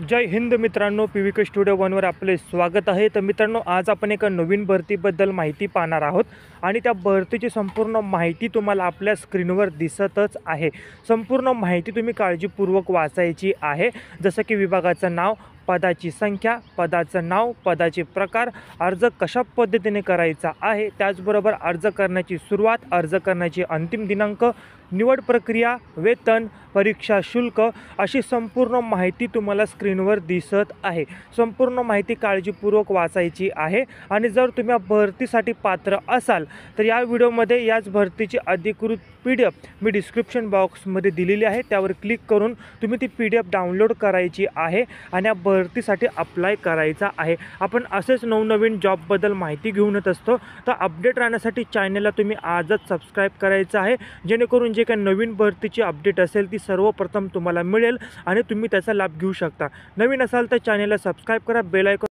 जय हिंद मित्रांनो, PVK studio वनवर आपले स्वागत आहे। तर मित्रांनो, आज आपण एका नवीन भरतीबद्दल माहिती पाहणार आहोत आणि त्या भरतीची संपूर्ण माहिती तुम्हाला आपल्या स्क्रीनवर दिसतच आहे। संपूर्ण माहिती तुम्ही काळजीपूर्वक वाचायची आहे, जसं की विभागाचं नाव, पदाची संख्या, पदाचं नाव, पदाचे प्रकार, अर्ज कशा पद्धतीने करायचा आहे, त्याचबरोबर अर्ज करण्याची सुरुवात, अर्ज करण्याची अंतिम दिनांक, निवड प्रक्रिया, वेतन, परीक्षा शुल्क अशी संपूर्ण माहिती तुम्हाला स्क्रीनवर दिसत आहे। संपूर्ण माहिती काळजीपूर्वक वाचायची आहे आणि जर तुम्ही भरतीसाठी पात्र असाल तर या व्हिडिओमध्ये याच भरतीची अधिकृत PDF मी डिस्क्रिप्शन बॉक्समध्ये दिलेली आहे, त्यावर क्लिक करून तुम्ही ती PDF डाउनलोड करायची आहे आणि या भरतीसाठी अप्लाय करायचा आहे। आपण असेच नवनवीन जॉबबद्दल माहिती घेऊन येत असतो, तर अपडेट राहण्यासाठी चॅनलला तुम्ही आजच सबस्क्राईब करायचं आहे, जेणेकरून जे काही नवीन भरतीची अपडेट असेल ती सर्वप्रथम तुम्हाला मिळेल आणि तुम्ही त्याचा लाभ घेऊ शकता। नवीन असाल तर चॅनलला सबस्क्राईब करा, बेल आयकॉन